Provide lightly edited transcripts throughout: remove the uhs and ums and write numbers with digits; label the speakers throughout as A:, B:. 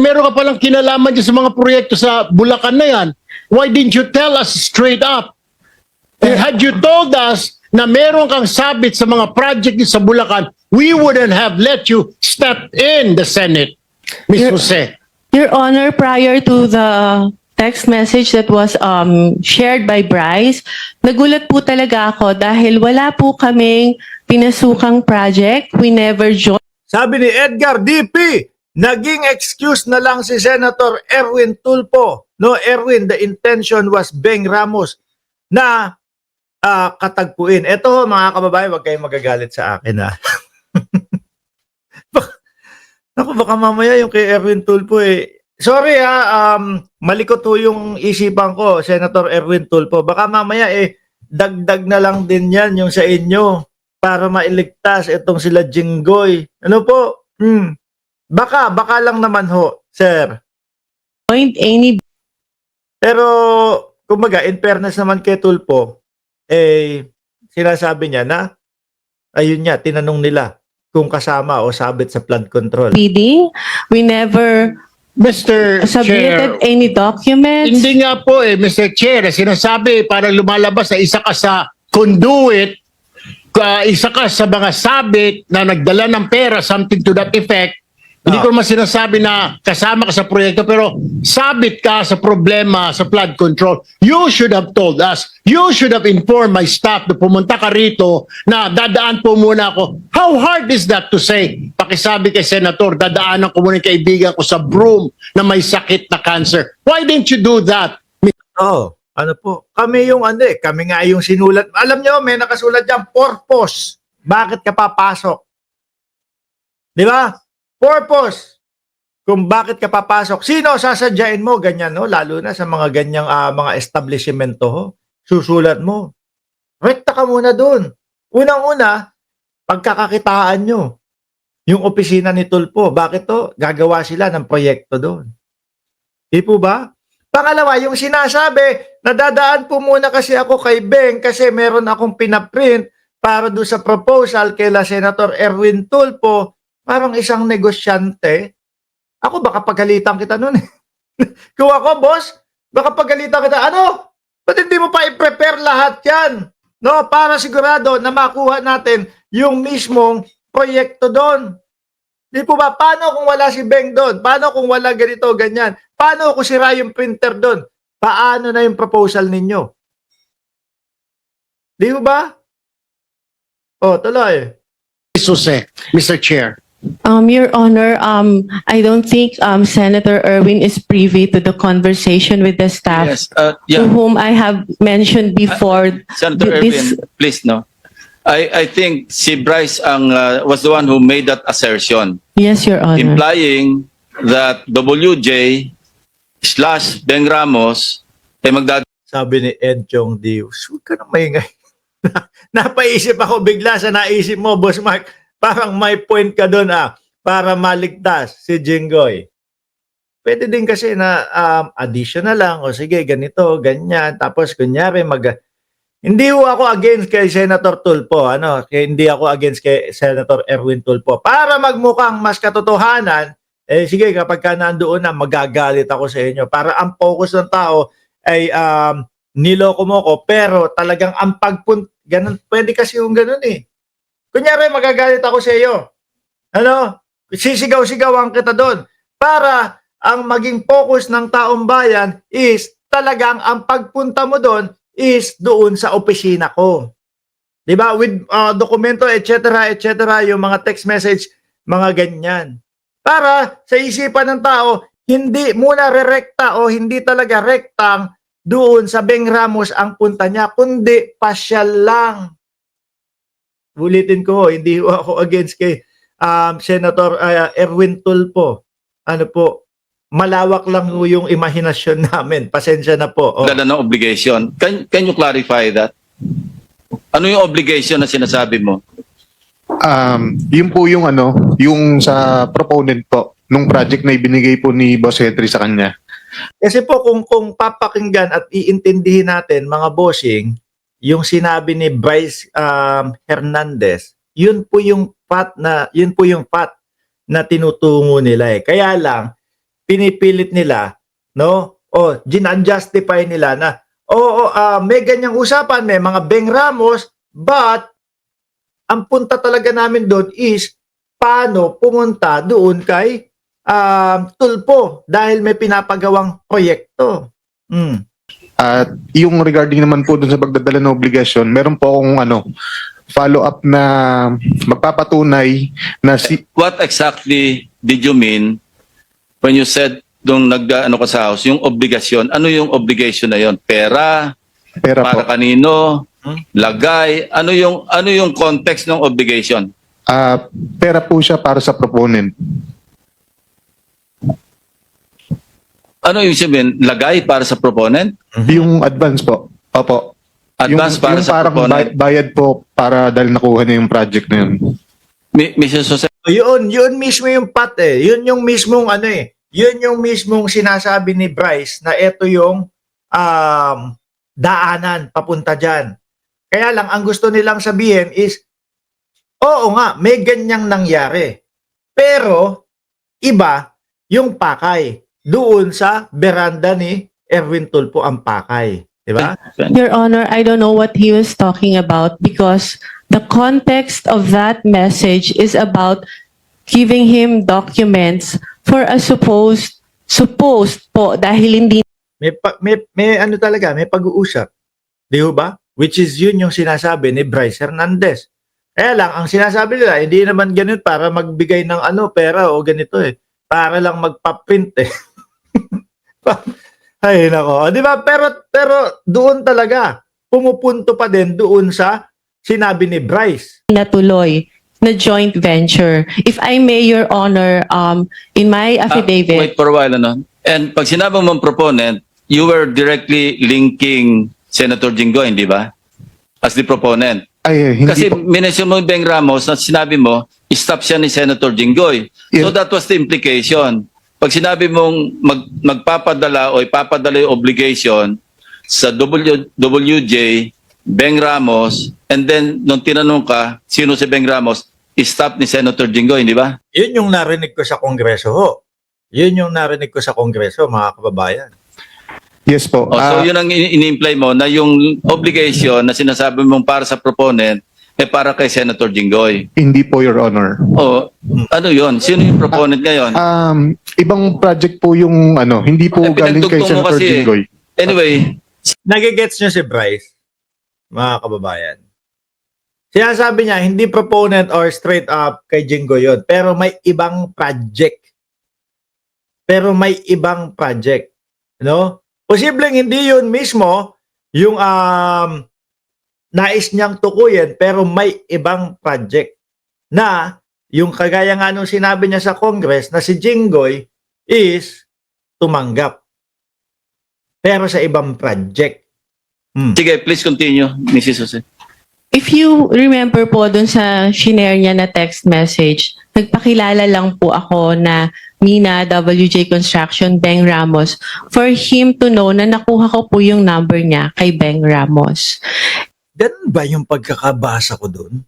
A: meron ka palang kinalaman dyan sa mga proyekto sa Bulacan na yan, why didn't you tell us straight up? Had you told us na meron kang sabit sa mga project sa Bulacan, we wouldn't have let you step in the Senate, Ms. Jose.
B: Your Honor, prior to the text message that was shared by Bryce, nagulat po talaga ako dahil wala po kaming pinasukang project. We never joined.
C: Sabi ni Edgar DP, naging excuse na lang si Senator Erwin Tulfo. No, Erwin, the intention was Beng Ramos na katagpuin. Ito mga kababayan, wag kayong magagalit sa akin ha. Naku, baka mamaya yung kay Erwin Tulfo sorry ha, malikot ho yung isipan ko, Senator Erwin Tulfo. Baka mamaya dagdag na lang din yan yung sa inyo para mailigtas itong sila Jinggoy. Ano po? Baka lang naman ho, sir.
B: Any.
C: Pero, kumbaga, in fairness naman kay Tulfo, sinasabi niya na, ayun niya, tinanong nila kung kasama o sabit sa flood control.
B: Bidding. We never
A: Mr. Chair,
B: submitted any documents.
A: hindi nga po Mr. Chair, sinasabi parang lumalabas na isa ka sa conduit, isa ka sa mga sabit na nagdala ng pera, something to that effect. Hindi ko naman sinasabi na kasama ka sa proyekto, pero sabit ka sa problema sa flood control. You should have told us. You should have informed my staff na pumunta ka rito na dadaan po muna ako. How hard is that to say? Pakisabi kay Senator, dadaanan ko muna yung kaibigan ko sa Broome na may sakit na cancer. Why didn't you do that?
C: Oo. Ano po? Kami yung kami nga yung sinulat. Alam nyo, may nakasulat dyan, purpose. Bakit ka papasok? Di ba? Purpose. Kung bakit ka papasok. Sino sasadyain mo? Ganyan, no? Lalo na sa mga ganyang mga establishmento, ho? Susulat mo. Rekta ka muna dun. Unang-una, pagkakakitaan nyo. Yung opisina ni Tulfo. Bakit to? Gagawa sila ng proyekto doon. Di po ba? Pangalawa, yung sinasabi, nadadaan po muna kasi ako kay Beng kasi meron akong pinaprint para doon sa proposal kila Senator Erwin Tulfo, parang isang negosyante. Ako baka pagalitan kita nun. Kung ako, boss, baka pagalitan kita. Ano? Ba't hindi mo pa i-prepare lahat yan? No, para sigurado na makuha natin yung mismong proyekto doon. Di po ba? Paano kung wala si Beng doon? Paano kung wala ganito, ganyan? Paano kung sira yung printer doon? Paano na yung proposal ninyo? Di po ba? O, tuloy.
A: Ms. Jose, Mr. Chair.
B: Your Honor, I don't think Senator Erwin is privy to the conversation with the staff
D: Yes,
B: to
D: yeah.
B: whom I have mentioned before.
D: Senator
B: this-
D: Erwin, please, no. I think si Bryce was the one who made that assertion,
B: Yes, Your Honor.
D: implying that WJ / Beng Ramos ay
C: Sabi ni Ed Chong Dios, huwag ka nang maingay. Napaisip ako bigla sa naisip mo, Boss Mark. Parang may point ka doon para maligtas si Jinggoy. Pwede din kasi na additional lang o sige ganito, ganyan. Tapos kunyari hindi ho ako against kay Senator Tulfo, hindi ako against kay Senator Erwin Tulfo. Para magmukhang mas katotohanan, sige kapag ka nandoon na magagalit ako sa inyo. Para ang focus ng tao ay niloko mo ko pero talagang ang ganun, pwede kasi yung ganun Kunyari, magagalit ako sa iyo. Sisigaw-sigawan kita doon. Para ang maging focus ng taong bayan is talagang ang pagpunta mo doon is doon sa opisina ko. Diba? With dokumento, etc., yung mga text message, mga ganyan. Para sa isipan ng tao, hindi muna rerekta o hindi talaga rektang doon sa Beng Ramos ang punta niya, kundi pasyal lang. Ulitin ko, hindi ako against kay Senator Erwin Tulfo. Malawak lang yung imahinasyon namin. Pasensya na po.
D: dala ng obligation. Can you clarify that? Ano yung obligation na sinasabi mo?
E: Yun po yung yung sa proponent po nung project na ibinigay po ni Boss Henry sa kanya.
C: Kasi po kung papakinggan at iintindihin natin mga bossing, yung sinabi ni Bryce Hernandez, yun po yung path na tinutungo nila Kaya lang pinipilit nila, no? O gin-justify nila na may ganyang usapan, may mga Beng Ramos, but ang punta talaga namin doon is paano pumunta doon kay Tulpo dahil may pinapagawang proyekto.
E: At yung regarding naman po dun sa pagdadala ng obligasyon, meron po akong follow-up na magpapatunay na
D: What exactly did you mean when you said nung nag-ano ka sa house, yung obligasyon? Ano yung obligation na yon? Pera?
E: pera
D: Para
E: po.
D: kanino? Lagay? Ano yung context ng obligation?
E: Pera po siya para sa proponent.
D: Ano yung sabihin? Lagay para sa proponent?
E: Yung advance po. Opo.
D: Advance
E: yung,
D: para
E: yung
D: sa
E: parang
D: proponent?
E: bayad po para dahil nakuha na yung project na yun.
D: Mrs. Jose,
C: Yun mismo yung pat eh. Yun yung mismong yun yung mismong sinasabi ni Bryce na ito yung daanan papunta dyan. Kaya lang, ang gusto nilang sabihin is, oo nga, may ganyang nangyari. Pero, iba yung pakay. Doon sa beranda ni Erwin Tulfo ang pakay. Diba?
B: Your Honor, I don't know what he was talking about because the context of that message is about giving him documents for a supposed po dahil hindi
C: May ano talaga, may pag-uusap. Di ba? Which is yun yung sinasabi ni Bryce Hernandez. Kaya lang, ang sinasabi nila, hindi naman ganun para magbigay ng pera o ganito eh. Para lang magpa-print eh. Ay, nako. Di ba? Pero doon talaga, pumupunto pa din doon sa sinabi ni Bryce.
B: natuloy na joint venture. If I may, Your Honor, in my
D: wait
B: affidavit,
D: for a while, ano? And pag sinabi mong proponent, you were directly linking Senator Jinggoy, hindi ba? As the proponent.
E: Ay, hindi
D: Kasi
E: po.
D: minention mo yung Beng Ramos na sinabi mo, stop siya ni Senator Jinggoy. So
E: Yeah.
D: that was the implication. Pag sinabi mong magpapadala o ipapadala yung obligation sa WJ, Beng Ramos, and then nung tinanong ka, sino si Beng Ramos, stop ni Senator Jinggoy, hindi ba?
C: Yun yung narinig ko sa Kongreso ho. Yun yung narinig ko sa Kongreso, mga kababayan.
E: Yes po.
D: So yun ang ini-imply mo na yung obligation na sinasabi mong para sa proponent para kay Senator Jinggoy.
E: Hindi po, Your Honor.
D: O ano yun? Sino yung proponent ngayon?
E: Ibang project po yung hindi po
D: Eh,
E: galing kay
D: pinagdugtong mo
E: Senator
D: kasi eh.
E: Jinggoy.
D: Anyway,
C: Nagigets nyo si Bryce, mga kababayan. Sinasabi niya, hindi proponent or straight up kay Jingo yun. Pero may ibang project. No? Posibleng hindi yun mismo yung nais niyang tukuyin, pero may ibang project na yung kagaya nga nung sinabi niya sa Congress na si Jinggoy is tumanggap. Pero sa ibang project.
D: sige, please continue, Mrs. Jose.
B: if you remember po dun sa shinare niya na text message, nagpakilala lang po ako na Mina WJ Construction Beng Ramos for him to know na nakuha ko po yung number niya kay Beng Ramos.
C: Ganun ba yung pagkakabasa ko doon?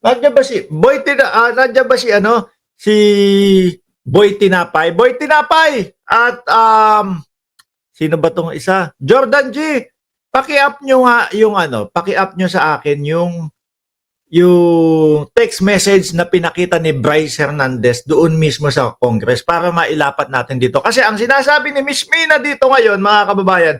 C: Nandiyan ba si si Boy Tinapay? Boy Tinapay! At sino ba tong isa? Jordan G. Paki-up nyo nga yung paki-up nyo sa akin yung text message na pinakita ni Bryce Hernandez doon mismo sa Congress para mailapat natin dito. Kasi ang sinasabi ni Miss Mina dito ngayon, mga kababayan,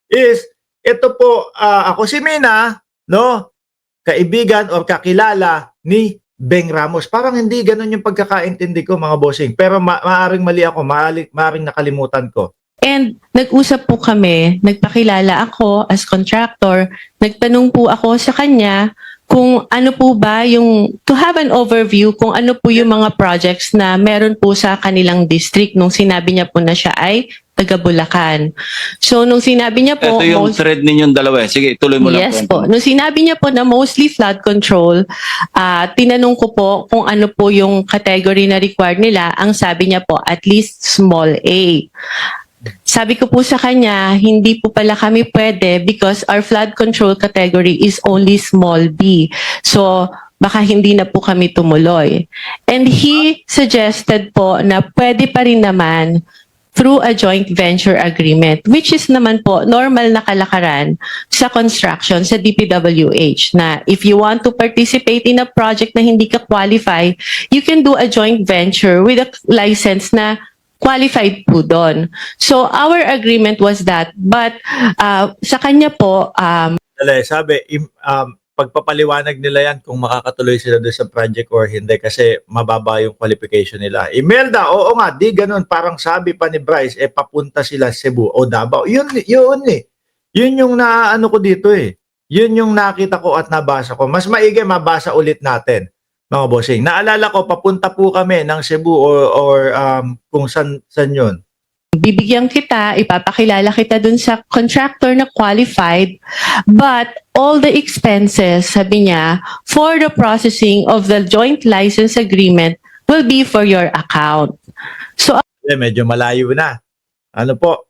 C: is ito po, ako si Mina, no? Kaibigan o kakilala ni Beng Ramos. Parang hindi ganun yung pagkakaintindi ko, mga bossing. Pero maaring mali ako, maaring nakalimutan ko.
B: And nag-usap po kami, nagpakilala ako as contractor, nagtanong po ako sa kanya kung ano po ba yung, to have an overview kung ano po yung mga projects na meron po sa kanilang district nung sinabi niya po na siya ay taga Bulacan. So nung sinabi niya po,
D: Ito yung thread ninyong dalawa. Sige, tuloy mo lang.
B: yes po. Nung sinabi niya po na mostly flood control, tinanong ko po kung ano po yung category na required nila. Ang sabi niya po, at least small A. Sabi ko po sa kanya, hindi po pala kami pwede because our flood control category is only small B. So, baka hindi na po kami tumuloy. And he suggested po na pwede pa rin naman through a joint venture agreement, which is naman po normal na kalakaran sa construction, sa DPWH, na if you want to participate in a project na hindi ka qualify, you can do a joint venture with a license na qualified po doon. So our agreement was that, but sa kanya po,
C: Sabi, pagpapaliwanag nila yan kung makakatuloy sila doon sa project or hindi kasi mababa yung qualification nila. Imelda, oo nga, di ganun. Parang sabi pa ni Bryce, papunta sila Cebu o Davao. Yun eh. Yun yung naano ko dito eh. Yun yung nakita ko at nabasa ko. Mas maigi mabasa ulit natin, mga bossing. Naalala ko, papunta po kami ng Cebu or kung san yun.
B: bibigyan kita, ipapakilala kita dun sa contractor na qualified, but all the expenses, sabi niya, for the processing of the joint license agreement will be for your account. So,
C: Medyo malayo na. Ano po?